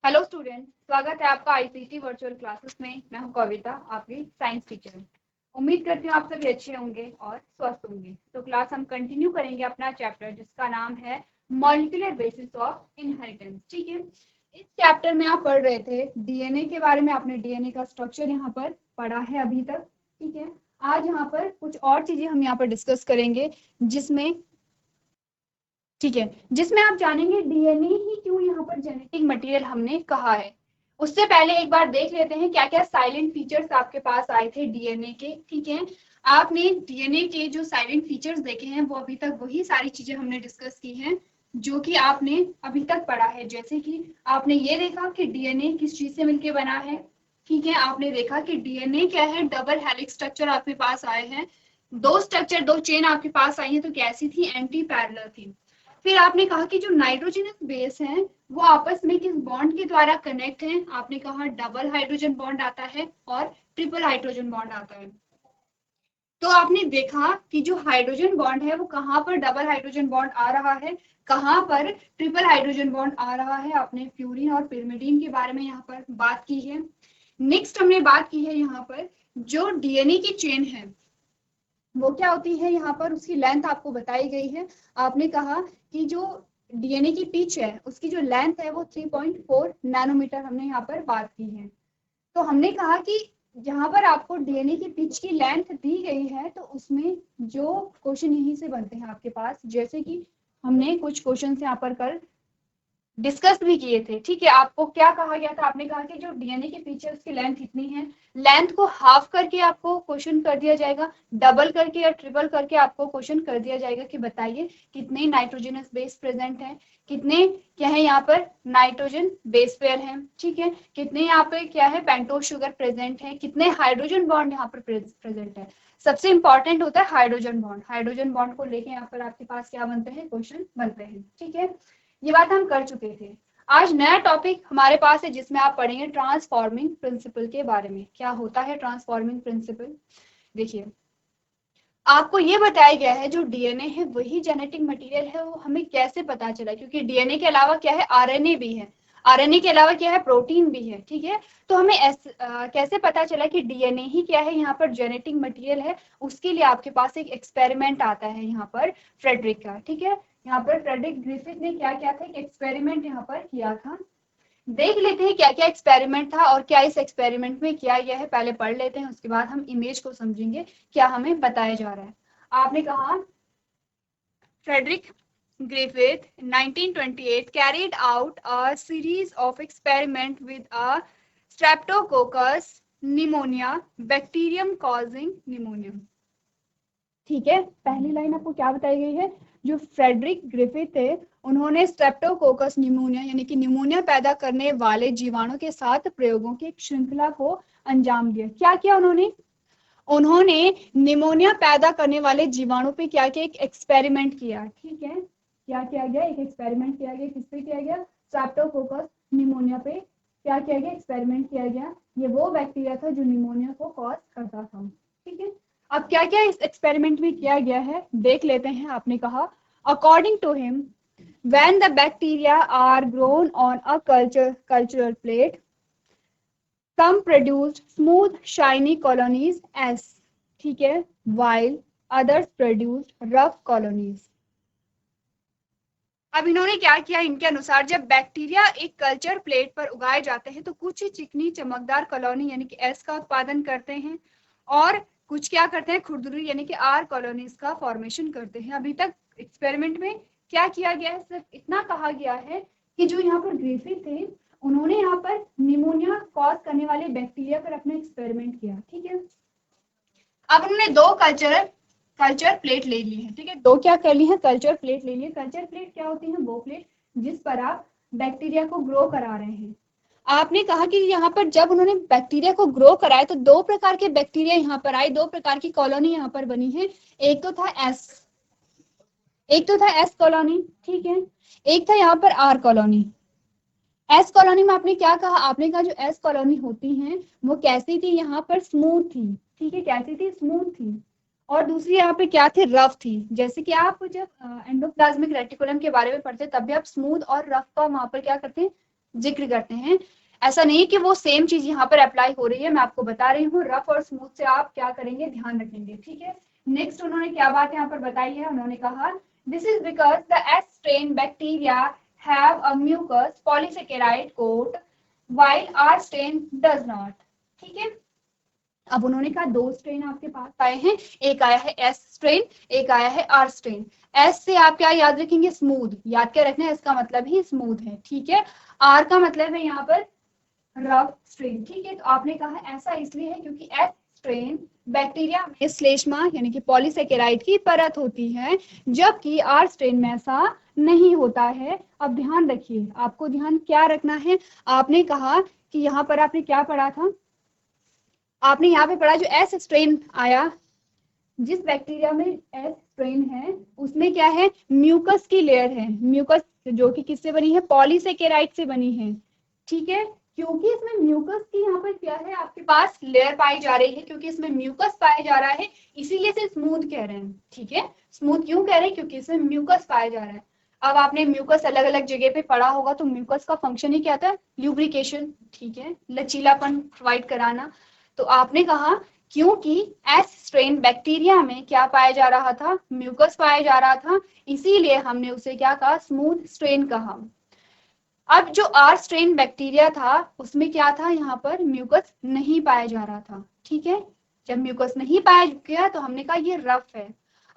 Hello student, स्वागत है आपका आईसीटी वर्चुअल क्लासेस में। मैं हूं कविता, आपकी साइंस टीचर। उम्मीद करती हूँ आप सभी अच्छे होंगे और स्वस्थ होंगे। तो क्लास हम कंटिन्यू करेंगे अपना चैप्टर जिसका नाम है मॉलिक्यूलर बेसिस ऑफ इनहेरिटेंस। ठीक है, इस चैप्टर में आप पढ़ रहे थे डीएनए के बारे में। आपने डीएनए का स्ट्रक्चर यहाँ पर पढ़ा है अभी तक। ठीक है, आज यहाँ पर कुछ और चीजें हम यहाँ पर डिस्कस करेंगे जिसमें जिसमें आप जानेंगे डीएनए ही क्यों यहाँ पर जेनेटिक मटेरियल हमने कहा है। उससे पहले एक बार देख लेते हैं क्या क्या साइलेंट फीचर्स आपके पास आए थे डीएनए के। ठीक है, आपने डीएनए के जो साइलेंट फीचर्स देखे हैं वो अभी तक वही सारी चीजें हमने डिस्कस की हैं जो कि आपने अभी तक पढ़ा है। जैसे कि आपने ये देखा कि डीएनए किस चीज से मिलकर बना है। ठीक है, आपने देखा कि डीएनए क्या है, डबल हेलिक्स स्ट्रक्चर आपके पास आए हैं। दो स्ट्रक्चर, दो चेन आपके पास आई है तो कैसी थी, एंटी पैरेलल थी। फिर आपने कहा कि जो नाइट्रोजनस बेस हैं वो आपस में किस बॉन्ड के द्वारा कनेक्ट हैं। आपने कहा डबल हाइड्रोजन बॉन्ड आता है और ट्रिपल हाइड्रोजन बॉन्ड आता है। तो आपने देखा कि जो हाइड्रोजन बॉन्ड है वो कहाँ पर डबल हाइड्रोजन बॉन्ड आ रहा है, कहाँ पर ट्रिपल हाइड्रोजन बॉन्ड आ रहा है। आपने फ्यूरिन और पिरिमिडीन के बारे में यहाँ पर बात की है। नेक्स्ट हमने बात की है यहाँ पर जो डीएनए की चेन है वो क्या होती है, यहाँ पर उसकी लेंथ आपको बताई गई है। आपने कहा कि जो डीएनए की पिच है उसकी जो लेंथ है वो 3.4 नैनोमीटर हमने यहाँ पर बात की है। तो हमने कहा कि जहां पर आपको डीएनए की पिच की लेंथ दी गई है तो उसमें जो क्वेश्चन यहीं से बनते हैं आपके पास, जैसे कि हमने कुछ क्वेश्चन यहाँ पर कल डिस्कस भी किए थे। ठीक है, आपको क्या कहा गया था, आपने कहा कि जो डीएनए के पीछे उसकी लेंथ इतनी है, लेंथ को हाफ करके आपको क्वेश्चन कर दिया जाएगा, डबल करके या ट्रिपल करके आपको क्वेश्चन कर दिया जाएगा कि बताइए कितने नाइट्रोजनस बेस प्रेजेंट हैं, कितने क्या है यहाँ पर नाइट्रोजन बेस पेयर हैं। ठीक है, कितने यहाँ पे क्या है पेंटोज शुगर प्रेजेंट है, कितने हाइड्रोजन बॉन्ड यहाँ पर प्रेजेंट है। सबसे इंपॉर्टेंट होता है हाइड्रोजन बॉन्ड। हाइड्रोजन बॉन्ड को लेके यहाँ पर आपके पास क्या बनते हैं, क्वेश्चन बनते हैं। ठीक है, ये बात हम कर चुके थे। आज नया टॉपिक हमारे पास है जिसमें आप पढ़ेंगे ट्रांसफॉर्मिंग प्रिंसिपल के बारे में। क्या होता है ट्रांसफॉर्मिंग प्रिंसिपल, देखिए आपको ये बताया गया है जो डीएनए है वही जेनेटिक मटेरियल है। वो हमें कैसे पता चला, क्योंकि डीएनए के अलावा क्या है, आरएनए भी है, आरएनए के अलावा क्या है, प्रोटीन भी है। ठीक है, तो हमें कैसे पता चला कि डीएनए ही क्या है यहाँ पर जेनेटिक मटेरियल है। उसके लिए आपके पास एक एक्सपेरिमेंट आता है यहाँ पर फ्रेडरिक का। ठीक है, यहाँ पर फ्रेडरिक ग्रिफिथ ने क्या किया था, एक एक्सपेरिमेंट यहाँ पर किया था। देख लेते हैं क्या क्या एक्सपेरिमेंट था और क्या इस एक्सपेरिमेंट में किया गया है। पहले पढ़ लेते हैं, उसके बाद हम इमेज को समझेंगे क्या हमें बताया जा रहा है। आपने कहा Frederick Griffith 1928 carried out a series of experiments with a Streptococcus pneumonia bacterium causing pneumonia। ठीक है, पहली लाइन आपको क्या बताई गई है, जो फ्रेडरिक ग्रिफिथ थे उन्होंने स्ट्रेप्टोकोकस निमोनिया यानी कि निमोनिया पैदा करने वाले जीवाणु के साथ प्रयोगों की एक श्रृंखला को अंजाम दिया। क्या किया उन्होंने, उन्होंने निमोनिया पैदा करने वाले जीवाणु पे क्या किया, एक एक्सपेरिमेंट किया। ठीक है, क्या किया गया, एक एक्सपेरिमेंट किया गया। किस पे किया गया, स्ट्रेप्टोकोकस निमोनिया पे क्या किया गया, एक्सपेरिमेंट किया गया। ये वो बैक्टीरिया था जो निमोनिया को कॉज करता था। ठीक है, अब क्या क्या इस एक्सपेरिमेंट में किया गया है देख लेते हैं। आपने कहा according to him when the bacteria are grown on a cultural plate, some produced smooth shiny colonies as, ठीक है, while others produced rough colonies। अब इन्होंने क्या किया, इनके अनुसार जब बैक्टीरिया एक कल्चर प्लेट पर उगाए जाते हैं तो कुछ चिकनी चमकदार कॉलोनी यानी कि एस का उत्पादन करते हैं और कुछ क्या करते हैं, खुरदुरी यानी कि आर कॉलोनीज का फॉर्मेशन करते हैं। अभी तक एक्सपेरिमेंट में क्या किया गया है, सिर्फ इतना कहा गया है कि जो यहाँ पर ग्रिफिथ थे उन्होंने यहाँ पर निमोनिया कॉज करने वाले बैक्टीरिया पर अपना एक्सपेरिमेंट किया। ठीक है, अब उन्होंने दो कल्चर प्लेट ले ली है। ठीक है, दो क्या कर ली है, कल्चर प्लेट ले ली है। कल्चर प्लेट क्या होती है, वो प्लेट जिस पर आप बैक्टीरिया को ग्रो करा रहे हैं। आपने कहा कि यहाँ पर जब उन्होंने बैक्टीरिया को ग्रो कराया तो दो प्रकार के बैक्टीरिया यहाँ पर आए, दो प्रकार की कॉलोनी यहाँ पर बनी है। एक तो था एस कॉलोनी। ठीक है, एक था यहाँ पर आर कॉलोनी। एस कॉलोनी में आपने क्या कहा, आपने कहा जो एस कॉलोनी होती हैं वो कैसी थी, यहाँ पर स्मूथ थी। ठीक है, कैसी थी, स्मूथ थी। और दूसरी यहाँ पे क्या थी, रफ थी। जैसे कि आप जब एंडोप्लाज्मिक रेटिकुलम के बारे में पढ़ते तब भी आप स्मूथ और रफ का वहां पर क्या करते हैं, जिक्र करते हैं। ऐसा नहीं कि वो सेम चीज यहाँ पर अप्लाई हो रही है, मैं आपको बता रही हूँ रफ और स्मूथ से आप क्या करेंगे, ध्यान रखेंगे। ठीक है, नेक्स्ट उन्होंने क्या बात यहाँ पर बताई है, उन्होंने कहा this is because the S strain bacteria have a mucus polysaccharide coat while R strain does not. ठीक है, अब उन्होंने कहा दो स्ट्रेन आपके पास आए हैं, एक आया है एस स्ट्रेन, एक आया है आर स्ट्रेन। एस से आप क्या याद रखेंगे, स्मूथ, याद क्या रखना है, इसका मतलब ही स्मूथ है। ठीक है, आर का मतलब है यहाँ पर रफ स्ट्रेन। ठीक है, तो आपने कहा ऐसा इसलिए है क्योंकि एस स्ट्रेन बैक्टीरिया में श्लेष्मा यानी कि पॉलीसेकेराइड की परत होती है, जबकि आर स्ट्रेन में ऐसा नहीं होता है। अब ध्यान रखिए, आपको ध्यान क्या रखना है, आपने कहा कि यहाँ पर आपने क्या पढ़ा था, आपने यहाँ पे पढ़ा जो एस स्ट्रेन आया, जिस बैक्टीरिया में एस स्ट्रेन है उसमें क्या है, म्यूकस की लेयर है, म्यूकस जो कि किससे बनी है, पॉलीसेकेराइड से बनी है। ठीक है, क्योंकि इसमें म्यूकस की यहाँ पर क्या है आपके पास लेयर पाई जा रही है, क्योंकि इसमें म्यूकस पाया जा रहा है इसीलिए से स्मूथ कह रहे हैं। ठीक है, स्मूथ क्यों कह रहे हैं, क्योंकि इसमें म्यूकस पाया जा रहा है। अब आपने म्यूकस अलग अलग जगह पे पढ़ा होगा, तो म्यूकस का फंक्शन ही क्या था, ल्यूब्रिकेशन। ठीक है, लचीलापन प्रोवाइड कराना। तो आपने कहा क्योंकि एस स्ट्रेन बैक्टीरिया में क्या पाया जा रहा था, म्यूकस पाया जा रहा था, इसीलिए हमने उसे क्या कहा, स्मूथ स्ट्रेन कहा। अब जो आर स्ट्रेन बैक्टीरिया था उसमें क्या था, यहाँ पर म्यूकस नहीं पाया जा रहा था। ठीक है, जब म्यूकस नहीं पाया गया तो हमने कहा ये रफ है।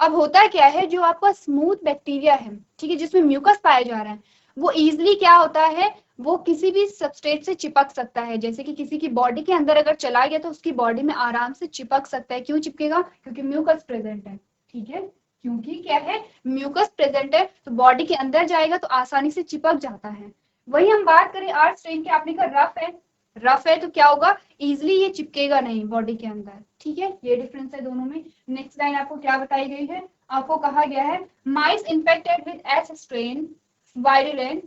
अब होता क्या है, जो आपका स्मूथ बैक्टीरिया है, ठीक है, जिसमें म्यूकस पाया जा रहा है, वो इजिली क्या होता है, वो किसी भी सबस्ट्रेट से चिपक सकता है। जैसे कि किसी की बॉडी के अंदर अगर चला गया तो उसकी बॉडी में आराम से चिपक सकता है। क्यों चिपकेगा, क्योंकि म्यूकस प्रेजेंट है। ठीक है, क्योंकि क्या है, म्यूकस प्रेजेंट है तो बॉडी के अंदर जाएगा तो आसानी से चिपक जाता है। वही हम बात करें आर स्ट्रेन की, आपने कहा रफ है, रफ है तो क्या होगा, इजिली ये चिपकेगा नहीं बॉडी के अंदर। ठीक है, ये डिफरेंस है दोनों में। नेक्स्ट लाइन आपको क्या बताई गई है, आपको कहा गया है mice infected with S strain virulent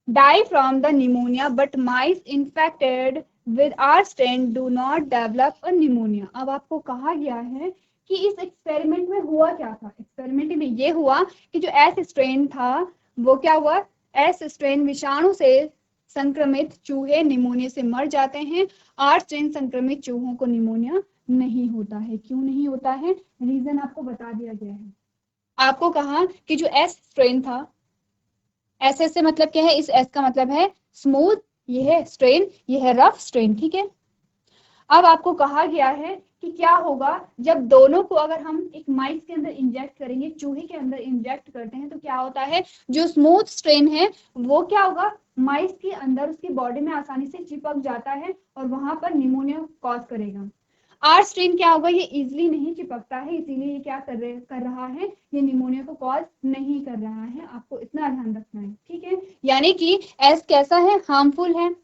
die from the pneumonia but mice infected with R strain do not develop a pneumonia। अब आपको कहा गया है कि इस एक्सपेरिमेंट में हुआ क्या था, एक्सपेरिमेंट में ये हुआ कि जो एस स्ट्रेन था वो क्या हुआ, एस स्ट्रेन विषाणु से संक्रमित चूहे निमोनिया से मर जाते हैं, आर स्ट्रेन संक्रमित चूहों को निमोनिया नहीं होता है। क्यों नहीं होता है, रीजन आपको बता दिया गया है। आपको कहा कि जो एस स्ट्रेन था, एस एस से मतलब क्या है, इस एस का मतलब है स्मूथ, ये है स्ट्रेन, ये है रफ स्ट्रेन। ठीक है, अब आपको कहा गया है कि क्या होगा जब दोनों को अगर हम एक माइस के अंदर इंजेक्ट करेंगे, चूहे के अंदर इंजेक्ट करते हैं, तो क्या होता है, जो स्मूथ स्ट्रेन है वो क्या होगा, माइस के अंदर उसकी बॉडी में आसानी से चिपक जाता है और वहां पर निमोनिया कॉज करेगा। आर स्ट्रेन क्या होगा, ये इजिली नहीं चिपकता है, इसीलिए ये क्या कर रहा है, ये निमोनिया को कॉज नहीं कर रहा है। आपको इतना ध्यान रखना है। ठीक है, यानी कि एस कैसा है, हार्मफुल है,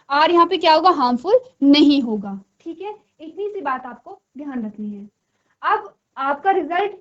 आर यहाँ पे क्या होगा, हार्मफुल नहीं होगा। ठीक है, इतनी सी बात आपको ध्यान रखनी है। अब आपका रिजल्ट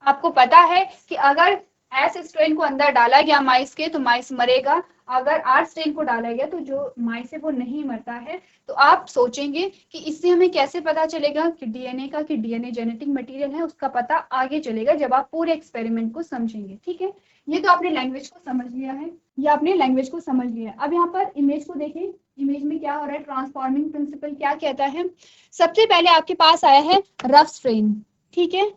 आपको पता है कि अगर एस स्ट्रेन को अंदर डाला गया माइस के तो माइस मरेगा, अगर आर स्ट्रेन को डाला गया तो जो माइस है वो नहीं मरता है। तो आप सोचेंगे कि इससे हमें कैसे पता चलेगा कि डीएनए का, कि डीएनए जेनेटिक मटेरियल है, उसका पता आगे चलेगा जब आप पूरे एक्सपेरिमेंट को समझेंगे। ठीक है, ये तो आपने लैंग्वेज को समझ लिया है, ये आपने लैंग्वेज को समझ लिया है। अब यहाँ पर इमेज को देखें, इमेज में क्या हो रहा है, ट्रांसफॉर्मिंग प्रिंसिपल क्या कहता है। सबसे पहले आपके पास आया है रफ स्ट्रेन। ठीक है,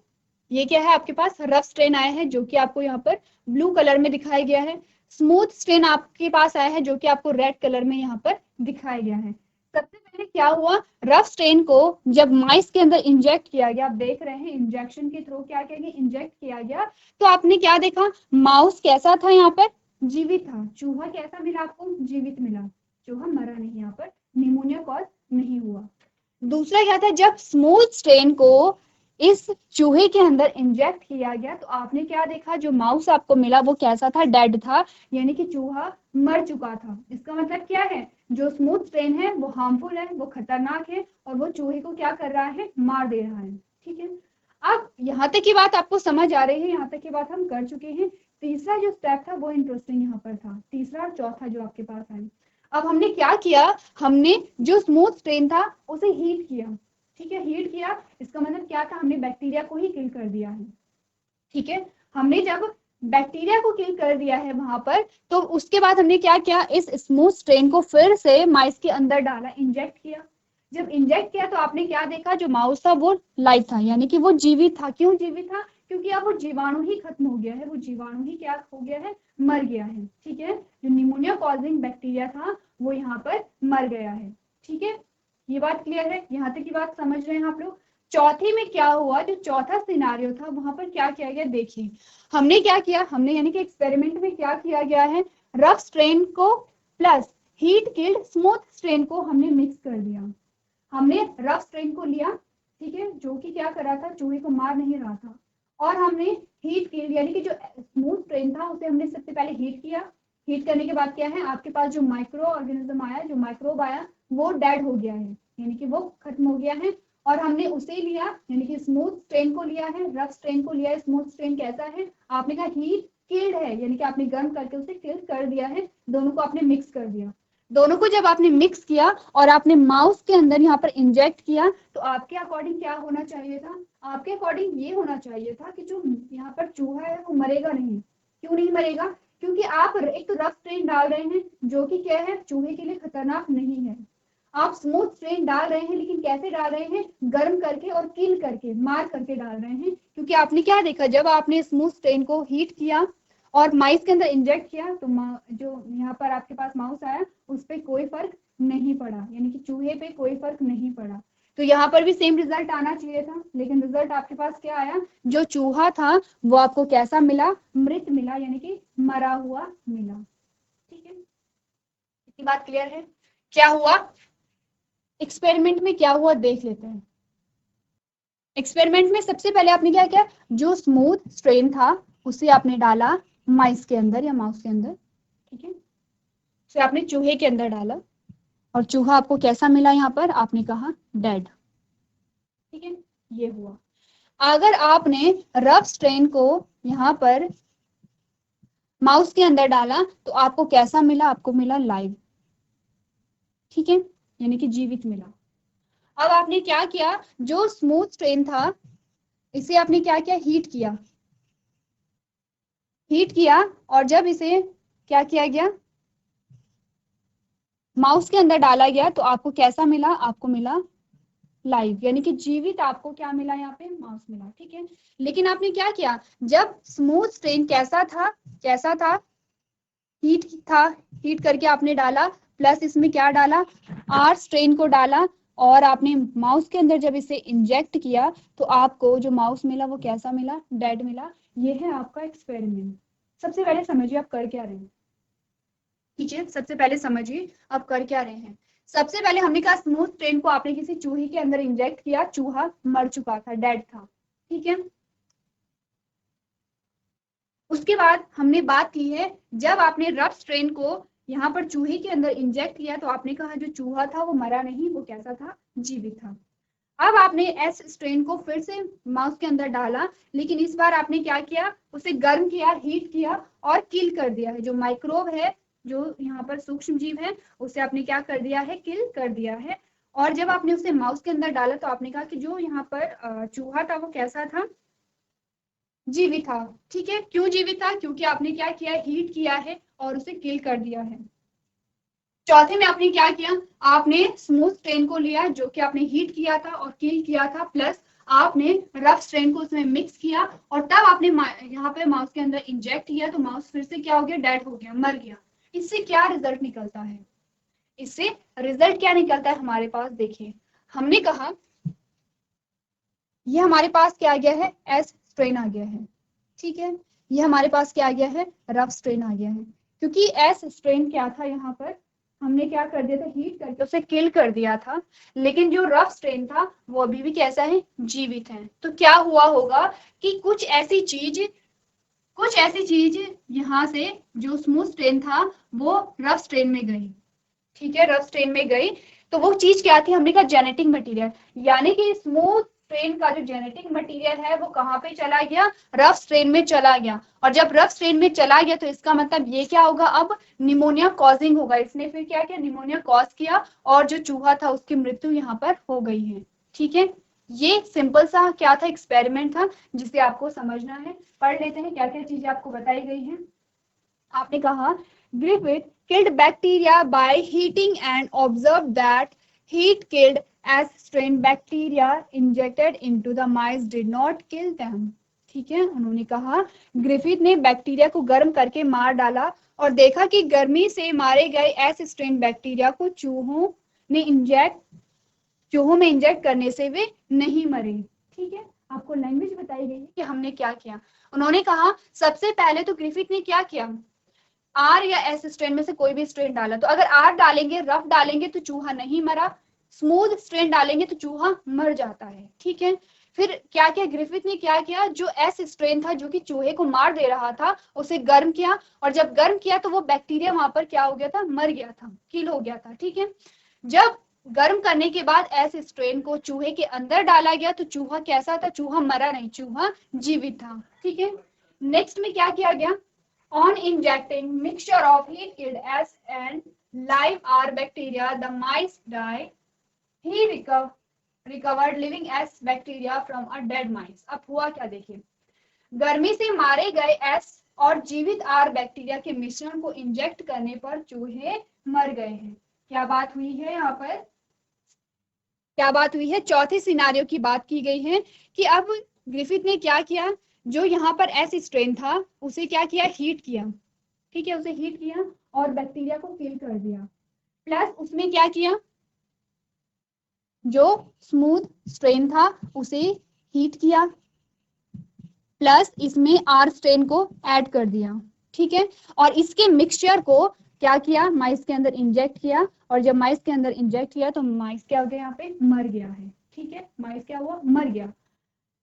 ये क्या है, आपके पास रफ स्ट्रेन आया है जो कि आपको यहाँ पर ब्लू कलर में दिखाया गया है। स्मूथ स्ट्रेन आपके पास आया है जो कि आपको रेड कलर में यहाँ पर दिखाया गया है। सबसे पहले क्या हुआ, रफ स्ट्रेन को जब माइस के अंदर इंजेक्ट किया गया, आप देख रहे हैं इंजेक्शन के थ्रू क्या किया गया, इंजेक्ट किया गया, तो आपने क्या देखा, माउस कैसा था, यहाँ पर जीवित था। चूहा कैसा मिला आपको, जीवित मिला, चूहा मरा नहीं, यहाँ पर निमोनिया कॉज नहीं हुआ। दूसरा क्या था, जब स्मूथ स्ट्रेन को इस चूहे के अंदर इंजेक्ट किया गया तो आपने क्या देखा, जो माउस आपको मिला वो कैसा था, डेड था, यानी कि चूहा मर चुका था। इसका मतलब क्या है, जो स्मूथ स्ट्रेन है वो हार्मफुल है, वो खतरनाक है और वो चूहे को क्या कर रहा है, मार दे रहा है। ठीक है, अब यहाँ तक की बात आपको समझ आ रही है, यहाँ तक की बात हम कर चुके हैं। तीसरा जो स्टेप था वो इंटरेस्टिंग यहाँ पर था, तीसरा और चौथा जो आपके पास है। अब हमने क्या किया, हमने जो स्मूथ स्ट्रेन था उसे हीट किया। ठीक है, हीट किया, इसका मतलब क्या था, हमने बैक्टीरिया को ही किल कर दिया है। ठीक है, हमने जब बैक्टीरिया को किल कर दिया है वहां पर, तो उसके बाद हमने क्या किया, इस स्मूथ स्ट्रेन को फिर से माइस के अंदर डाला, इंजेक्ट किया। जब इंजेक्ट किया तो आपने क्या देखा, जो माउस था वो लाइव था, यानी कि वो जीवित था। क्यों जीवित था? क्योंकि अब वो जीवाणु ही खत्म हो गया है, वो जीवाणु ही क्या हो गया है, मर गया है। ठीक है, जो निमोनिया कॉजिंग बैक्टीरिया था वो यहाँ पर मर गया है। ठीक है, ये बात क्लियर है, यहाँ तक की बात समझ रहे हैं आप लोग। चौथे में क्या हुआ, जो चौथा सिनारियो था वहां पर क्या किया गया, देखिए हमने क्या किया, हमने यानी कि एक्सपेरिमेंट में क्या किया गया है, रफ स्ट्रेन को plus heat killed smooth strain को हमने मिक्स कर दिया। हमने रफ स्ट्रेन को लिया, ठीक है, जो कि क्या कर रहा था, चूहे को मार नहीं रहा था, और हमने हीट किल्ड यानी कि जो स्मूथ स्ट्रेन था उसे हमने सबसे पहले हीट किया। हीट करने के बाद क्या है, आपके पास जो माइक्रो ऑर्गेनिज्म आया, जो माइक्रोब आया, वो डेड हो गया है, यानी कि वो खत्म हो गया है। और हमने उसे लिया, यानी कि स्मूथ स्ट्रेन को लिया है, रफ स्ट्रेन को लिया है। स्मूथ स्ट्रेन कैसा है, आपने कहा हीट किल्ड है, यानी कि आपने गर्म करके उसे किल कर दिया है, दोनों को आपने मिक्स कर दिया। दोनों को जब आपने मिक्स किया और आपने माउस के अंदर यहाँ पर इंजेक्ट किया, तो आपके अकॉर्डिंग क्या होना चाहिए था, आपके अकॉर्डिंग ये होना चाहिए था कि जो यहाँ पर चूहा है वो मरेगा नहीं। क्यों नहीं मरेगा? क्योंकि आप एक तो रफ स्ट्रेन डाल रहे हैं जो कि क्या है, चूहे के लिए खतरनाक नहीं है। आप स्मूथ स्ट्रेन डाल रहे हैं, लेकिन कैसे डाल रहे हैं, गर्म करके और किल करके, मार करके डाल रहे हैं। क्योंकि आपने क्या देखा, जब आपने स्मूथ स्ट्रेन को हीट किया और माइस के अंदर इंजेक्ट किया, तो जो यहाँ पर आपके पास माउस आया उस पर कोई फर्क नहीं पड़ा, यानी कि चूहे पे कोई फर्क नहीं पड़ा। तो यहाँ पर भी सेम रिजल्ट आना चाहिए था, लेकिन रिजल्ट आपके पास क्या आया, जो चूहा था वो आपको कैसा मिला, मृत मिला, यानी कि मरा हुआ मिला। ठीक है, इतनी बात क्लियर है। क्या हुआ एक्सपेरिमेंट में, क्या हुआ देख लेते हैं। एक्सपेरिमेंट में सबसे पहले आपने क्या किया, जो स्मूथ स्ट्रेन था उसे आपने डाला माइस के अंदर या माउस के अंदर, ठीक है, उसे आपने चूहे के अंदर डाला, और चूहा आपको कैसा मिला, यहाँ पर आपने कहा डेड। ठीक है, ये हुआ। अगर आपने रफ स्ट्रेन को यहाँ पर माउस के अंदर डाला तो आपको कैसा मिला, आपको मिला लाइव। ठीक है, यानी कि जीवित मिला। अब आपने क्या किया, जो स्मूथ स्ट्रेन था इसे आपने क्या किया, हीट किया। हीट किया और जब इसे क्या किया गया, माउस के अंदर डाला गया, तो आपको कैसा मिला, आपको मिला लाइव, यानी कि जीवित आपको क्या मिला, यहाँ पे माउस मिला। ठीक है, लेकिन आपने क्या किया, जब स्मूथ स्ट्रेन कैसा था, कैसा था, हीट था, हीट करके आपने डाला, प्लस इसमें क्या डाला, आर स्ट्रेन को डाला, और आपने माउस के अंदर जब इसे इंजेक्ट किया तो आपको जो माउस मिला वो कैसा मिला, डेड मिला। ये है आपका एक्सपेरिमेंट। सबसे पहले समझिए आप कर क्या रहे हैं। ठीक है, सबसे पहले समझिए आप कर क्या रहे हैं। सबसे पहले हमने कहा स्मूथ स्ट्रेन को आपने किसी चूहे के अंदर इंजेक्ट किया, चूहा मर चुका था, डेड था। ठीक है, उसके बाद हमने बात की है, जब आपने रफ स्ट्रेन को यहाँ पर चूहे के अंदर इंजेक्ट किया तो आपने कहा जो चूहा था वो मरा नहीं, वो कैसा था, जीवित था। अब आपने एस स्ट्रेन को फिर से माउस के अंदर डाला, लेकिन इस बार आपने क्या किया, उसे गर्म किया, हीट किया और किल कर दिया है। जो माइक्रोब है, जो यहाँ पर सूक्ष्म जीव है, उसे आपने क्या कर दिया है, किल कर दिया है। और जब आपने उसे माउस के अंदर डाला तो आपने कहा कि जो यहाँ पर चूहा था वो कैसा था, जीवित था। ठीक है, क्यों जीवित था, क्योंकि आपने क्या किया, हीट किया है और उसे किल कर दिया है। चौथे में आपने क्या किया, आपने स्मूथ स्ट्रेन को लिया जो कि आपने हीट किया था और किल किया था, प्लस आपने रफ स्ट्रेन को उसमें मिक्स किया, और तब आपने यहाँ पे माउस के अंदर इंजेक्ट किया, तो माउस फिर से क्या हो गया, डेड हो गया, मर गया। इससे क्या रिजल्ट निकलता है, इससे रिजल्ट क्या निकलता है हमारे पास, देखिए हमने कहा ये हमारे पास क्या आ गया है, एस स्ट्रेन आ गया है। ठीक है, ये हमारे पास क्या आ गया है, रफ स्ट्रेन आ गया है। क्योंकि एस स्ट्रेन क्या था, यहाँ पर हमने क्या कर दिया था, हीट करके उसे किल कर दिया था, लेकिन जो रफ स्ट्रेन था वो अभी भी कैसा है, जीवित है। तो क्या हुआ होगा कि कुछ ऐसी चीज यहाँ से जो स्मूथ स्ट्रेन था वो रफ स्ट्रेन में गई। ठीक है, रफ स्ट्रेन में गई, तो वो चीज क्या थी, हमने कहा जेनेटिक मटेरियल, यानी कि स्मूथ स्ट्रेन का जो जेनेटिक मटेरियल है वो कहाँ पे चला गया, रफ स्ट्रेन में चला गया। और जब रफ स्ट्रेन में चला गया तो इसका मतलब ये क्या होगा, अब निमोनिया कॉजिंग होगा। इसने फिर क्या किया, निमोनिया कॉज किया और जो चूहा था उसकी मृत्यु यहाँ पर हो गई है। ठीक है, ये सिंपल सा क्या था, एक्सपेरिमेंट था जिसे आपको समझना है। पढ़ लेते हैं क्या क्या चीजें आपको बताई गई हैं। आपने कहा Griffith killed bacteria by heating and observed that heat killed as strain bacteria injected into the mice did not kill them। ठीक है, उन्होंने कहा ग्रिफिथ ने बैक्टीरिया को गर्म करके मार डाला और देखा कि गर्मी से मारे गए एस स्ट्रेन बैक्टीरिया को चूहों में इंजेक्ट करने से वे नहीं मरे। ठीक है, आपको लैंग्वेज बताई गई है कि हमने क्या किया। उन्होंने कहा सबसे पहले तो ग्रिफिथ ने क्या किया, आर या एस स्ट्रेन में से कोई भी स्ट्रेन डाला। तो अगर आर डालेंगे, रफ डालेंगे तो चूहा नहीं मरा, स्मूथ स्ट्रेन डालेंगे तो चूहा मर जाता है। ठीक है, फिर क्या किया ग्रिफिथ ने, क्या किया, जो एस स्ट्रेन था जो कि चूहे को मार दे रहा था उसे गर्म किया, और जब गर्म किया तो वो बैक्टीरिया वहां पर क्या हो गया था, मर गया था, किल हो गया था। ठीक है, जब गर्म करने के बाद एस स्ट्रेन को चूहे के अंदर डाला गया तो चूहा कैसा था, चूहा मरा नहीं, चूहा जीवित था। ठीक है, नेक्स्ट में क्या किया गया, on injecting mixture of heat killed S and live R bacteria, the mice died. He recovered living S bacteria from a dead mice। अब हुआ क्या देखिए, गर्मी से मारे गए S और जीवित R बैक्टीरिया के मिश्रण को इंजेक्ट करने पर चूहे मर गए हैं। क्या बात हुई है यहाँ पर, क्या बात हुई है, चौथे सिनारियो की बात की गई है कि अब ग्रिफिथ ने क्या किया, जो यहाँ पर एस स्ट्रेन था उसे क्या किया, हीट किया। ठीक है, उसे हीट किया और बैक्टीरिया को किल कर दिया। प्लस उसमें क्या किया, जो स्मूथ स्ट्रेन था उसे हीट किया, प्लस इसमें आर स्ट्रेन को ऐड कर दिया। ठीक है, और इसके मिक्सचर को क्या किया, माइस के अंदर इंजेक्ट किया, और जब माइस के अंदर इंजेक्ट किया तो माइस क्या हो गया, यहाँ पे मर गया है। ठीक है, माइस क्या हुआ, मर गया।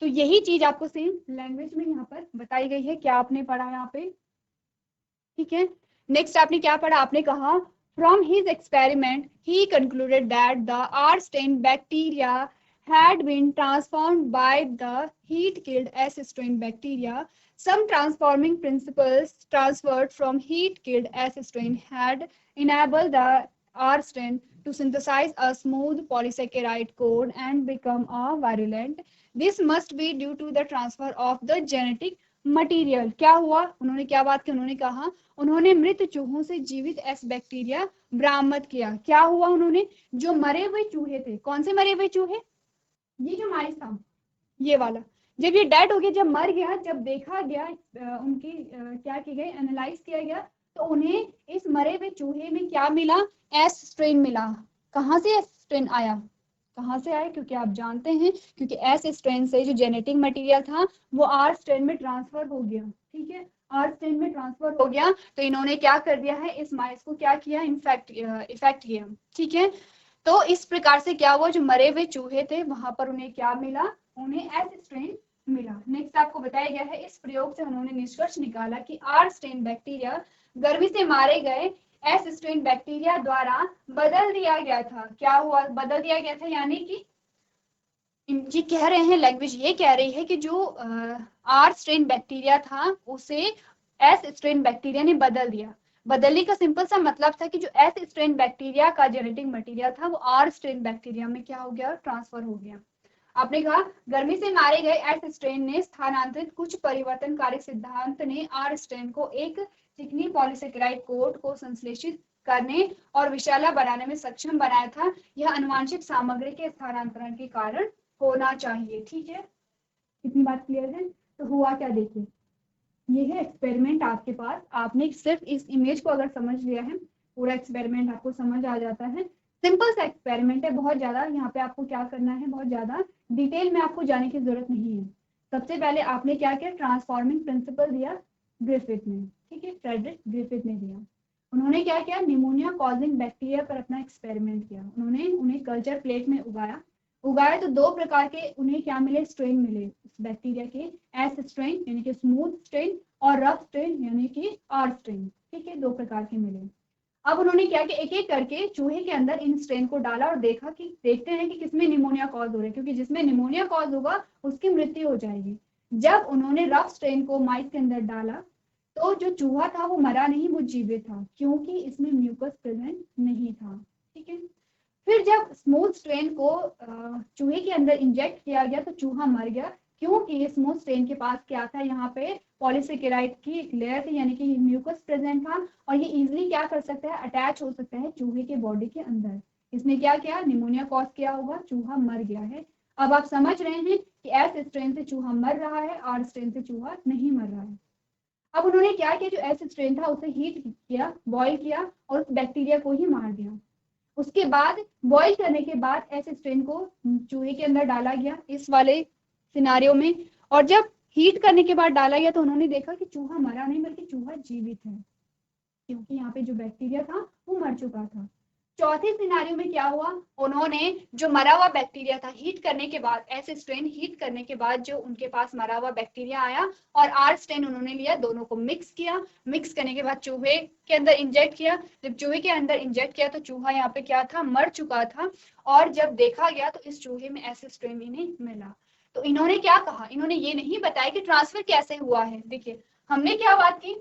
तो यही चीज आपको सेम लैंग्वेज में यहाँ पर बताई गई है। क्या आपने पढ़ा यहाँ पे, ठीक है। नेक्स्ट आपने क्या पढ़ा, आपने कहा from his experiment he concluded that the R strain bacteria had been transformed by the heat killed S strain bacteria. Some transforming principles transferred from heat killed S strain had enabled the R strain to synthesize a smooth polysaccharide code and become a virulent. This must be due to the transfer of the genetic material। क्या हुआ, उन्होंने क्या बात की, उन्होंने कहा उन्होंने मृत चूहों से जीवित एस बैक्टीरिया बरामद किया। क्या हुआ, उन्होंने जो मरे हुए चूहे थे, कौन से मरे हुए चूहे, ये जो माइस था ये वाला, जब ये डेड हो गया, जब मर गया, जब देखा गया उनकी क्या की गई, एनालाइज किया गया, तो उन्हें इस मरे हुए चूहे में क्या मिला, एस स्ट्रेन मिला। कहाँ से एस स्ट्रेन आया, कहाँ से आया, क्योंकि आप जानते हैं क्योंकि एस स्ट्रेन से जो जेनेटिक मटेरियल था वो आर स्ट्रेन में ट्रांसफर हो गया। ठीक है, आर स्ट्रेन में ट्रांसफर हो गया तो इन्होंने क्या कर दिया है, इस माइस को क्या किया, इफेक्ट किया। ठीक है, तो इस प्रकार से क्या हुआ, जो मरे हुए चूहे थे वहां पर उन्हें क्या मिला, उन्हें एस स्ट्रेन मिला। नेक्स्ट आपको बताया गया है इस प्रयोग से उन्होंने निष्कर्ष निकाला कि आर स्ट्रेन बैक्टीरिया गर्मी से मारे गए एस स्ट्रेन बैक्टीरिया द्वारा बदल दिया गया था। क्या हुआ, बदल दिया गया था, यानी कि ये कह रहे हैं, लैंग्वेज ये कह रही है कि जो आर स्ट्रेन बैक्टीरिया था उसे एस स्ट्रेन बैक्टीरिया ने बदल दिया। बदलने का सिंपल सा मतलब था कि जो एस स्ट्रेन बैक्टीरिया का जेनेटिक मटेरियल था वो आर स्ट्रेन बैक्टीरिया में क्या हो गया, ट्रांसफर हो गया। आपने कहा गर्मी से मारे गए एस स्ट्रेन ने स्थानांतरित कुछ परिवर्तनकारी सिद्धांत ने आर स्ट्रेन को एक चिकनी पॉलीसेकेराइड कोट को संश्लेषित करने और विषैला बनाने में सक्षम बनाया था। यह अनुवांशिक सामग्री के स्थानांतरण के कारण होना चाहिए। ठीक है, इतनी बात क्लियर है। तो हुआ क्या, देखिए ये है एक्सपेरिमेंट आपके पास, आपने सिर्फ इस इमेज को अगर समझ लिया है पूरा एक्सपेरिमेंट आपको समझ आ जाता है। सिंपल सा एक्सपेरिमेंट है, बहुत ज्यादा यहाँ पे आपको क्या करना है, बहुत ज्यादा डिटेल में आपको जाने की जरूरत नहीं है। सबसे पहले आपने क्या किया, ट्रांसफॉर्मिंग प्रिंसिपल दिया ग्रिफिथ ने। ठीक है, फ्रेडरिक ग्रिफिथ ने दिया। उन्होंने क्या किया, निमोनिया कॉजिंग बैक्टीरिया पर अपना एक्सपेरिमेंट किया। उन्होंने उन्हें कल्चर प्लेट में उगाया तो दो प्रकार के उन्हें क्या मिले, स्ट्रेन मिले इस बैक्टीरिया के, एस स्ट्रेन यानी कि स्मूथ स्ट्रेन और रफ स्ट्रेन यानी कि आर स्ट्रेन। ठीक है, दो प्रकार के मिले। अब उन्होंने क्या किया, एक एक करके चूहे के अंदर इन स्ट्रेन को डाला और देखते हैं कि किसमें निमोनिया कॉज हो रहा है, क्योंकि जिसमें निमोनिया कॉज होगा उसकी मृत्यु हो जाएगी। जब उन्होंने रफ स्ट्रेन को माइस के अंदर डाला तो जो चूहा था वो मरा नहीं, वो जीवित था, क्योंकि इसमें म्यूकस प्रेजेंट नहीं था। ठीक है, फिर जब स्मूथ स्ट्रेन को चूहे के अंदर इंजेक्ट किया गया तो चूहा मर गया, क्योंकि स्मूथ स्ट्रेन के पास क्या था, यहाँ पे पॉलीसेकेराइड की एक लेयर थी, यानी कि म्यूकस प्रेजेंट था, और ये इजिली क्या कर सकता है, अटैच हो सकता है चूहे के बॉडी के अंदर। इसने क्या किया, निमोनिया कॉज किया होगा, चूहा मर गया है। अब आप समझ रहे हैं कि एस स्ट्रेन से चूहा मर रहा है, आर स्ट्रेन से चूहा नहीं मर रहा है। अब उन्होंने क्या किया, जो एस स्ट्रेन था उसे हीट किया, बॉईल किया और उस बैक्टीरिया को ही मार दिया। उसके बाद बॉईल करने के बाद एस स्ट्रेन को चूहे के अंदर डाला गया इस वाले सिनारियो में, और जब हीट करने के बाद डाला गया तो उन्होंने देखा कि चूहा मरा नहीं बल्कि चूहा जीवित है, क्योंकि यहाँ पे जो बैक्टीरिया था वो मर चुका था। चौथे सिनारियो में क्या हुआ, उन्होंने जो मरा हुआ बैक्टीरिया था हीट करने के बाद, एस स्ट्रेन हीट करने के बाद जो उनके पास मरा हुआ बैक्टीरिया आया और आर स्ट्रेन उन्होंने लिया, दोनों को मिक्स किया। मिक्स करने के बाद चूहे के अंदर इंजेक्ट किया। जब चूहे के अंदर इंजेक्ट किया तो चूहा यहाँ पे क्या था, मर चुका था, और जब देखा गया तो इस चूहे में एस स्ट्रेन इन्हें मिला। तो इन्होंने क्या कहा, इन्होंने ये नहीं बताया कि ट्रांसफर कैसे हुआ है। देखिए हमने क्या बात की,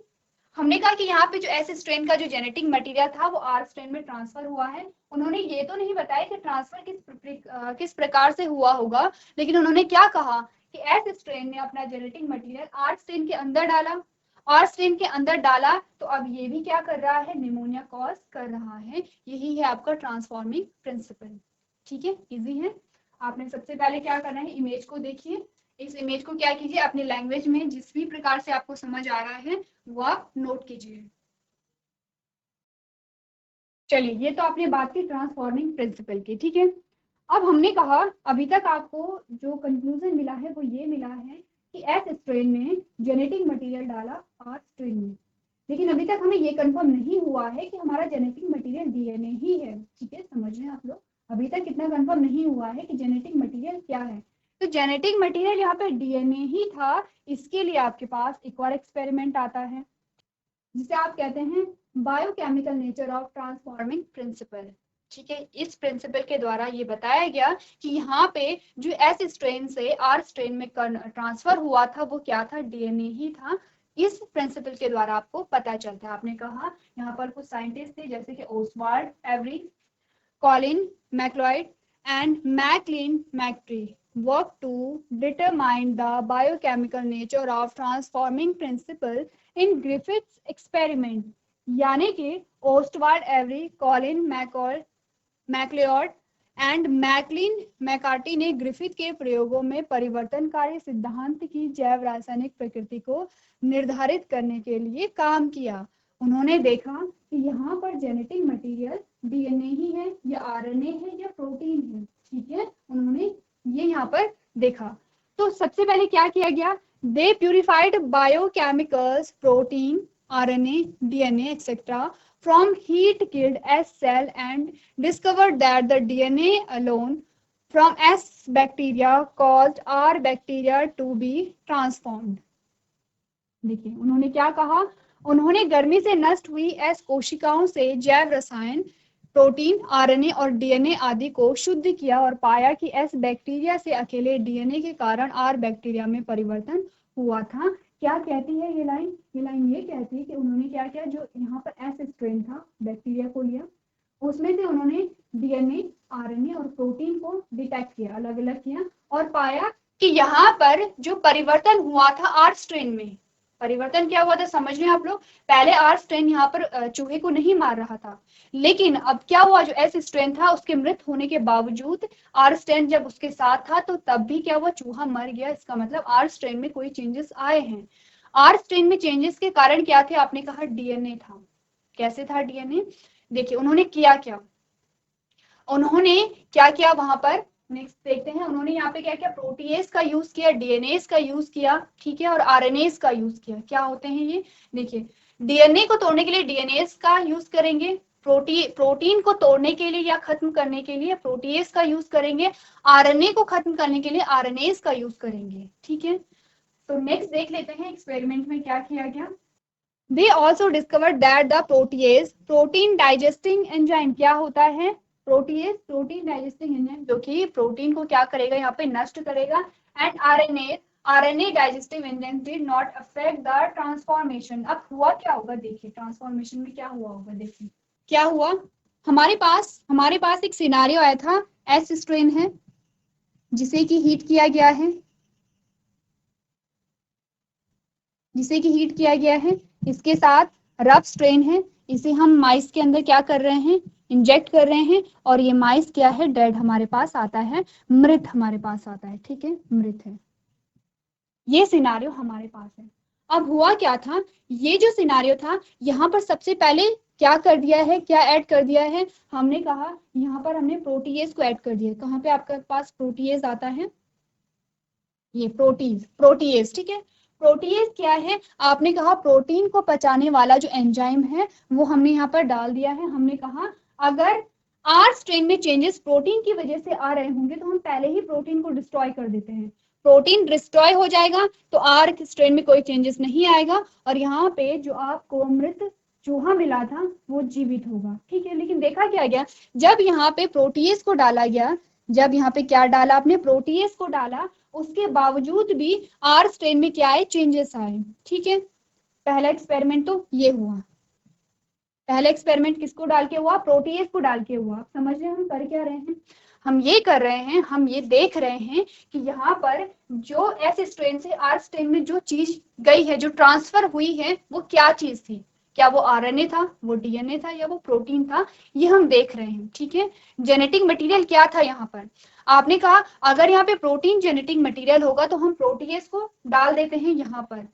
हमने कहा कि यहाँ पे जो एस स्ट्रेन का जो जेनेटिक मटेरियल था वो आर स्ट्रेन में ट्रांसफर हुआ है। उन्होंने ये तो नहीं बताया कि ट्रांसफर किस प्रकार से हुआ होगा, लेकिन उन्होंने क्या कहा कि एस स्ट्रेन ने अपना जेनेटिक मटेरियल आर स्ट्रेन के अंदर डाला, आर स्ट्रेन के अंदर डाला, तो अब ये भी क्या कर रहा है, निमोनिया कॉज कर रहा है। यही है आपका ट्रांसफॉर्मिंग प्रिंसिपल। ठीक है, इजी है। आपने सबसे पहले क्या करना है, इमेज को देखिए, इस इमेज को क्या कीजिए, अपनी लैंग्वेज में जिस भी प्रकार से आपको समझ आ रहा है वो आप नोट कीजिए। चलिए, ये तो आपने बात की ट्रांसफॉर्मिंग प्रिंसिपल की, ठीक है। अब हमने कहा, अभी तक आपको जो कंक्लूजन मिला है वो ये मिला है कि एस स्ट्रेन में जेनेटिक मटेरियल डाला आर स्ट्रेन में, लेकिन अभी तक हमें ये कंफर्म नहीं हुआ है कि हमारा जेनेटिक मटेरियल डीएनए ही है। ठीक है, समझ रहे हैं आप लोग, अभी तक इतना कंफर्म नहीं हुआ है कि जेनेटिक मटेरियल क्या है। तो जेनेटिक मटेरियल यहाँ पे डीएनए ही था, इसके लिए आपके पास एक और एक्सपेरिमेंट आता है जिसे आप कहते हैं biochemical nature of transforming principle. ठीक है, इस प्रिंसिपल के द्वारा ये बताया गया कि यहाँ पे जो एस स्ट्रेन से आर स्ट्रेन में ट्रांसफर हुआ था वो क्या था, डीएनए ही था। इस प्रिंसिपल के द्वारा आपको पता चलता है। आपने कहा यहाँ पर कुछ साइंटिस्ट थे जैसे कि Oswald every, Colin MacLeod and Maclean McTree worked to determine the biochemical nature of transforming principle in Griffith's experiment. यानी कि Oswald Avery, Colin MacLeod and Maclyn McCarty ने ग्रिफिथ के प्रयोगों में परिवर्तनकारी सिद्धांत की जैव रासायनिक प्रकृति को निर्धारित करने के लिए काम किया। उन्होंने देखा कि यहाँ पर जेनेटिक मटेरियल डीएनए ही है या आरएनए है या प्रोटीन है। ठीक है, उन्होंने ये यहाँ पर देखा। तो सबसे पहले क्या किया गया, the purified biochemicals, protein, RNA, DNA, etc. from heat-killed S cell and discovered that the DNA alone from S bacteria caused R bacteria to be transformed. देखिए उन्होंने क्या कहा, उन्होंने गर्मी से नष्ट हुई एस कोशिकाओं से जैव रसायन, प्रोटीन, आरएनए और डीएनए आदि को शुद्ध किया और पाया कि एस बैक्टीरिया से अकेले डीएनए के कारण आर बैक्टीरिया में परिवर्तन हुआ था। क्या कहती है ये लाइन, ये लाइन ये कहती है कि उन्होंने क्या किया, जो यहाँ पर एस स्ट्रेन था बैक्टीरिया को लिया, उसमें से उन्होंने डीएनए, आरएनए और प्रोटीन को डिटेक्ट किया, अलग अलग किया, और पाया कि यहाँ पर जो परिवर्तन हुआ था आर स्ट्रेन में, परिवर्तन क्या हुआ था समझ रहे हैं आप लोग, पहले आर स्ट्रेन यहाँ पर चूहे को नहीं मार रहा था, लेकिन अब क्या हुआ, जो एस स्ट्रेन था उसके मृत होने के बावजूद आर स्ट्रेन जब उसके साथ था तो तब भी क्या हुआ, चूहा मर गया। इसका मतलब आर स्ट्रेन में कोई चेंजेस आए हैं। आर स्ट्रेन में चेंजेस के कारण क्या थे, आपने कहा डीएनए था। कैसे था डीएनए, देखिए उन्होंने किया क्या, उन्होंने क्या किया वहां पर, नेक्स्ट देखते हैं। उन्होंने यहाँ पे क्या किया, प्रोटीएज का यूज किया, डीएनएज का यूज किया, ठीक है, और आरएनएज का यूज किया। क्या होते हैं ये, देखिए डीएनए को तोड़ने के लिए डीएनएज का यूज करेंगे, प्रोटीन को तोड़ने के लिए या खत्म करने के लिए प्रोटीएज का यूज करेंगे, आरएनए को खत्म करने के लिए आरएनएज का यूज करेंगे। ठीक है, तो नेक्स्ट देख लेते हैं एक्सपेरिमेंट में क्या किया गया। They also discovered that the protease, protein digesting enzyme, क्या होता है, प्रोटीएज, प्रोटीन डाइजेस्टिंग एंजाइम, जो कि प्रोटीन को क्या करेगा, यहाँ पे नष्ट करेगा, and RNA digestive enzyme did not affect the transformation. अब हुआ क्या होगा, देखिए ट्रांसफॉर्मेशन में क्या हुआ होगा, देखिए क्या हुआ, हमारे पास एक सिनारियो आया था, एस स्ट्रेन है जिसे कि हीट किया गया है, इसके साथ रफ स्ट्रेन है, इसे हम माइस के अंदर क्या कर रहे हैं, इंजेक्ट कर रहे हैं, और ये माइस क्या है, डेड हमारे पास आता है, मृत हमारे पास आता है, ठीक है, मृत है। ये सिनारियो हमारे पास है। अब हुआ क्या था, ये जो सिनारियो था, यहाँ पर सबसे पहले क्या कर दिया है, क्या ऐड कर दिया है, हमने कहा यहाँ पर हमने प्रोटीएज को ऐड कर दिया। कहाँ पे आपके पास प्रोटीएज आता है, ये प्रोटीएज, ठीक है। प्रोटीएज क्या है, आपने कहा प्रोटीन को पचाने वाला जो एंजाइम है वो हमने यहाँ पर डाल दिया है। हमने कहा अगर आर स्ट्रेन में चेंजेस प्रोटीन की वजह से आ रहे होंगे तो हम पहले ही प्रोटीन को डिस्ट्रॉय कर देते हैं। प्रोटीन डिस्ट्रॉय हो जाएगा तो आर स्ट्रेन में कोई चेंजेस नहीं आएगा, और यहाँ पे जो आपको मृत चूहा मिला था वो जीवित होगा, ठीक है। लेकिन देखा क्या गया, जब यहाँ पे प्रोटीएज को डाला गया, जब यहाँ पे क्या डाला आपने, प्रोटीएज को डाला, उसके बावजूद भी आर स्ट्रेन में क्या आए, चेंजेस आए, ठीक है। पहला एक्सपेरिमेंट तो ये हुआ, पहला एक्सपेरिमेंट किसको डाल के हुआ, प्रोटीएज को डाल के हुआ। आप समझ रहे हैं हम कर क्या रहे हैं, हम ये कर रहे हैं, हम ये देख रहे हैं कि यहाँ पर जो एस स्ट्रेन से आर स्ट्रेन में जो चीज गई है, जो ट्रांसफर हुई है, वो क्या चीज थी, क्या वो आरएनए था, वो डीएनए था, या वो प्रोटीन था, ये हम देख रहे हैं, ठीक है। जेनेटिक मटेरियल क्या था यहाँ पर, आपने कहा अगर यहाँ पे प्रोटीन जेनेटिक मटेरियल होगा तो हम प्रोटीएज को डाल देते हैं, यहाँ पर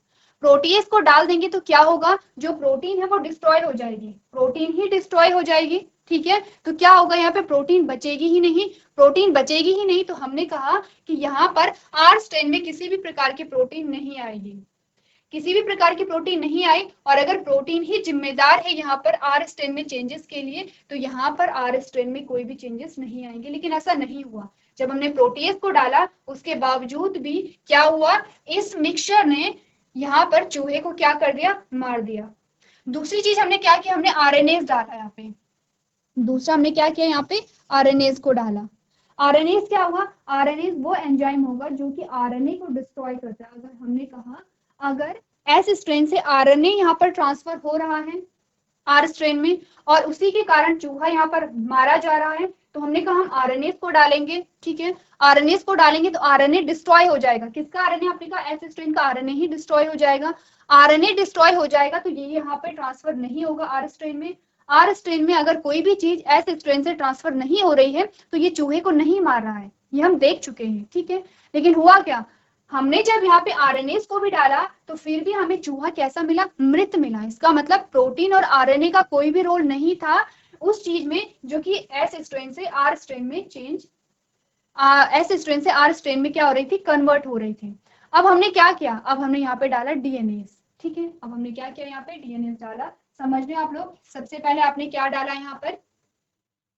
प्रोटीएज को डाल देंगे तो क्या होगा, जो प्रोटीन है वो डिस्ट्रॉय हो जाएगी, प्रोटीन ही डिस्ट्रॉय हो जाएगी, ठीक है। तो क्या होगा, यहाँ पे प्रोटीन बचेगी ही नहीं, प्रोटीन बचेगी ही नहीं, तो हमने कहा कि यहाँ पर आर स्ट्रेन में किसी भी प्रकार की प्रोटीन नहीं आएगी, किसी भी प्रकार की प्रोटीन नहीं आई। और अगर प्रोटीन ही जिम्मेदार है यहाँ पर आर स्ट्रेन में चेंजेस के लिए, तो यहाँ पर आर स्ट्रेन में कोई भी चेंजेस नहीं आएंगे। लेकिन ऐसा नहीं हुआ, जब हमने प्रोटीएज को डाला उसके बावजूद भी क्या हुआ, इस मिक्सचर ने यहाँ पर चूहे को क्या कर दिया, मार दिया। दूसरी चीज हमने क्या किया, हमने आरएनएज डाला यहाँ पे, दूसरा हमने क्या किया, यहाँ पे आरएनएज को डाला। आरएनएज क्या हुआ, आरएनएज वो एंजाइम होगा जो कि आरएनए को डिस्ट्रॉय करता है। अगर हमने कहा अगर एस स्ट्रेन से आरएनए यहाँ पर ट्रांसफर हो रहा है आर स्ट्रेन में, और उसी के कारण चूहा यहाँ पर मारा जा रहा है, तो हमने कहा हम आरएनए को डालेंगे, ठीक है। आरएनए को डालेंगे तो आरएनए डिस्ट्रॉय हो जाएगा, किसका आरएनए, आपने कहा एस स्ट्रेन का आरएनए ही डिस्ट्रॉय हो जाएगा। आरएनए डिस्ट्रॉय हो जाएगा तो ये यहाँ पे ट्रांसफर नहीं होगा आर स्ट्रेन में। आर स्ट्रेन में अगर कोई भी चीज एस स्ट्रेन से ट्रांसफर नहीं हो रही है तो ये चूहे को नहीं मार रहा है, ये हम देख चुके हैं, ठीक है। लेकिन हुआ क्या, हमने जब यहाँ पे आरएनएस को भी डाला तो फिर भी हमें चूहा कैसा मिला, मृत मिला। इसका मतलब प्रोटीन और आरएनए का कोई भी रोल नहीं था उस चीज में जो कि एस स्ट्रेन से आर स्ट्रेन में चेंज, एस स्ट्रेन से आर स्ट्रेन में क्या हो रही थी, कन्वर्ट हो रही थी। अब हमने क्या किया, अब हमने यहाँ पे डाला डीएनए, ठीक है। अब हमने क्या किया, यहाँ पे डीएनए डाला। समझ रहे हैं आप लोग, सबसे पहले आपने क्या डाला, यहाँ पर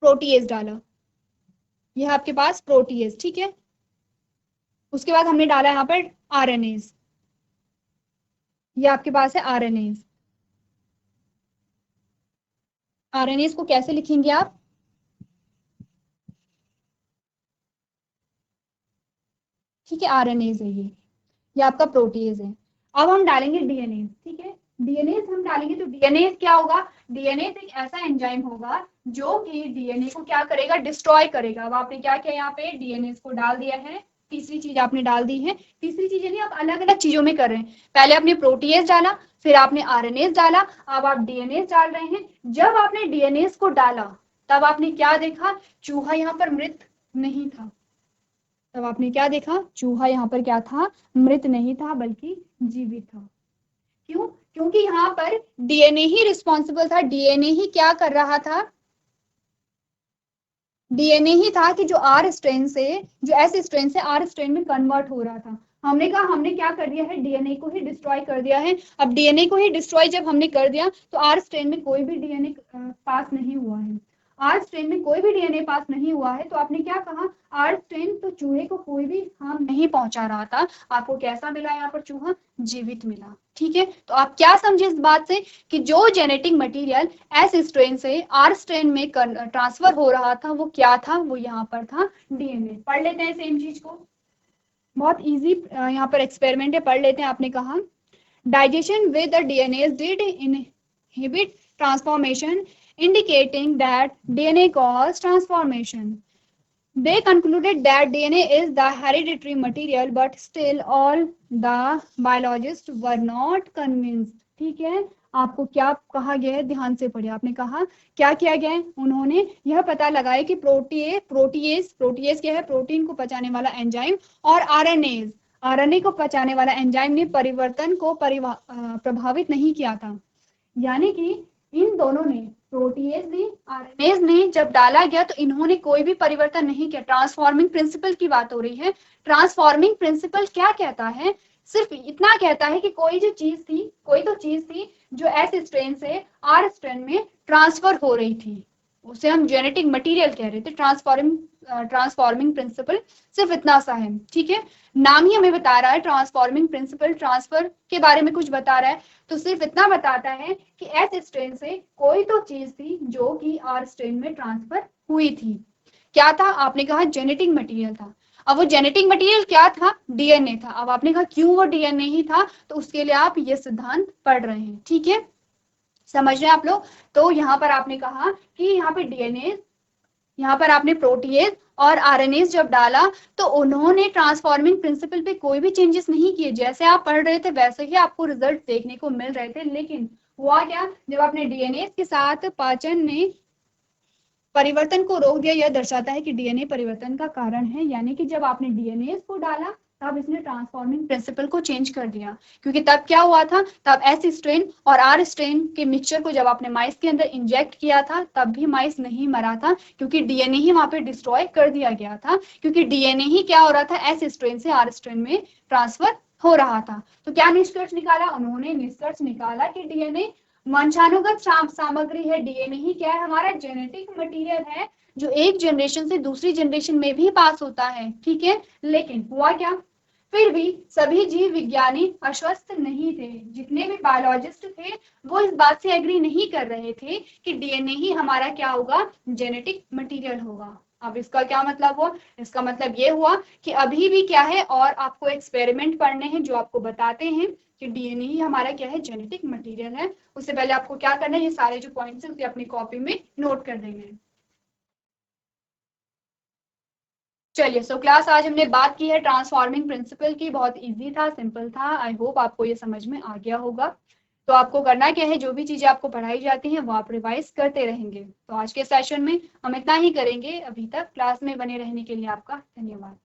प्रोटीएज डाला, यह आपके पास प्रोटीएज, ठीक है। उसके बाद हमने डाला यहाँ पर आरएनएज, ये आपके पास है आरएनएज। आरएनएज को कैसे लिखेंगे आप, ठीक है, आरएनएज है ये आपका प्रोटीएज है। अब हम डालेंगे डीएनए, ठीक है। डीएनए हम डालेंगे तो डीएनए क्या होगा, डीएनए एक ऐसा एंजाइम होगा जो कि डीएनए को क्या करेगा, डिस्ट्रॉय करेगा। अब आपने क्या किया, यहाँ पे डीएनए को डाल दिया है, तीसरी चीज आपने डाल दी है। तीसरी चीज नहीं, आप अलग अलग चीजों में कर रहे हैं, पहले आपने प्रोटीएज डाला, फिर आपने आरएनए डाला, अब आप डीएनए डाल रहे हैं। जब आपने डीएनए को डाला तब आपने क्या देखा, चूहा यहाँ पर मृत नहीं था। तब आपने क्या देखा, चूहा यहाँ पर क्या था, मृत नहीं था बल्कि जीवित था। क्यों, क्योंकि यहाँ पर डीएनए ही रिस्पॉन्सिबल था, डीएनए ही क्या कर रहा था, डीएनए ही था कि जो आर स्ट्रेन से, जो एस स्ट्रेन से आर स्ट्रेन में कन्वर्ट हो रहा था। हमने कहा हमने क्या कर दिया है, डीएनए को ही डिस्ट्रॉय कर दिया है। अब डीएनए को ही डिस्ट्रॉय जब हमने कर दिया तो आर स्ट्रेन में कोई भी डीएनए पास नहीं हुआ है, आर स्ट्रेन में कोई भी डीएनए पास नहीं हुआ है। तो आपने क्या कहा, आर स्ट्रेन तो चूहे को कोई भी हार्म नहीं पहुंचा रहा था। आपको कैसा मिला, यहाँ पर चूहा जीवित मिला, ठीक है। तो आप क्या समझे इस बात से कि जो जेनेटिक मटेरियल एस स्ट्रेन से आर स्ट्रेन में ट्रांसफर हो रहा था वो क्या था, वो यहाँ पर था डीएनए। पढ़ लेते हैं सेम चीज को, बहुत इजी यहाँ पर एक्सपेरिमेंट है, पढ़ लेते हैं। आपने कहा digestion with the DNA did inhibit transformation indicating that DNA caused transformation. They concluded that DNA is the hereditary material, but still all the biologists were not convinced. ठीक है, आपको क्या कहा गया है, ध्यान से पढ़िए। आपने कहा क्या किया गया है, उन्होंने यह पता लगाया कि प्रोटीएज क्या है, प्रोटीन को पचाने वाला एंजाइम, और आरएनए को पचाने वाला एंजाइम ने परिवर्तन को प्रभावित नहीं किया था। यानी कि इन दोनों ने, प्रोटीएज ने, आरएनएज ने जब डाला गया तो इन्होंने कोई भी परिवर्तन नहीं किया। ट्रांसफॉर्मिंग प्रिंसिपल की बात हो रही है। ट्रांसफॉर्मिंग प्रिंसिपल क्या कहता है, सिर्फ इतना कहता है कि कोई तो चीज थी जो एस स्ट्रेन से आर स्ट्रेन में ट्रांसफर हो रही थी, उसे हम जेनेटिक मटेरियल कह रहे थे। ट्रांसफॉर्मिंग प्रिंसिपल सिर्फ इतना सा है, ठीक है। नाम ही हमें बता रहा है ट्रांसफॉर्मिंग प्रिंसिपल, ट्रांसफर के बारे में कुछ बता रहा है, तो सिर्फ इतना बताता है कि एस स्ट्रेन से कोई तो चीज थी जो कि आर स्ट्रेन में ट्रांसफर हुई थी। क्या था, आपने कहा जेनेटिक मटेरियल था। अब वो जेनेटिक मटेरियल क्या था, डीएनए था। अब आपने कहा क्यों वो डीएनए ही था, तो उसके लिए आप ये सिद्धांत पढ़ रहे हैं, ठीक है, समझ रहे हैं आप लोग। तो यहाँ पर आपने कहा कि यहाँ पे डीएनए, यहाँ पर आपने प्रोटीएज और आरएनएज जब डाला तो उन्होंने ट्रांसफॉर्मिंग प्रिंसिपल पे कोई भी चेंजेस नहीं किए। जैसे आप पढ़ रहे थे वैसे ही आपको रिजल्ट देखने को मिल रहे थे। लेकिन हुआ क्या, जब आपने डीएनए के साथ पाचन ने परिवर्तन को रोक दिया, यह दर्शाता है कि डीएनए परिवर्तन का कारण है। यानी कि जब आपने डीएनए को डाला तब इसने ट्रांसफॉर्मिंग प्रिंसिपल को चेंज कर दिया, क्योंकि तब क्या हुआ था, तब एस स्ट्रेन और आर स्ट्रेन के मिक्सचर को जब आपने माइस के अंदर इंजेक्ट किया था तब भी माइस नहीं मरा था, क्योंकि डीएनए ही वहां पे डिस्ट्रॉय कर दिया गया था, क्योंकि डीएनए ही क्या हो रहा था, एस स्ट्रेन से आर स्ट्रेन में ट्रांसफर हो रहा था। तो क्या निष्कर्ष निकाला, उन्होंने निष्कर्ष निकाला कि डीएनए वंशानुगत सामग्री है। डीएनए ही क्या है, हमारा जेनेटिक मटेरियल है जो एक जनरेशन से दूसरी जनरेशन में भी पास होता है, ठीक है। लेकिन हुआ क्या, फिर भी सभी जीव विज्ञानी आश्वस्त नहीं थे। जितने भी बायोलॉजिस्ट थे वो इस बात से एग्री नहीं कर रहे थे कि डीएनए ही हमारा क्या होगा, जेनेटिक मटेरियल होगा। अब इसका क्या मतलब हुआ, इसका मतलब ये हुआ कि अभी भी क्या है, और आपको एक्सपेरिमेंट पढ़ने हैं जो आपको बताते हैं कि डीएनए ही हमारा क्या है, जेनेटिक मटेरियल है। उससे पहले आपको क्या करना है, ये सारे जो पॉइंट्स हैं उसे अपनी कॉपी में नोट कर देंगे। चलिए, सो क्लास आज हमने बात की है ट्रांसफॉर्मिंग प्रिंसिपल की। बहुत इजी था, सिंपल था। आई होप आपको ये समझ में आ गया होगा। तो आपको करना क्या है, जो भी चीजें आपको पढ़ाई जाती हैं वो आप रिवाइज करते रहेंगे। तो आज के सेशन में हम इतना ही करेंगे। अभी तक क्लास में बने रहने के लिए आपका धन्यवाद।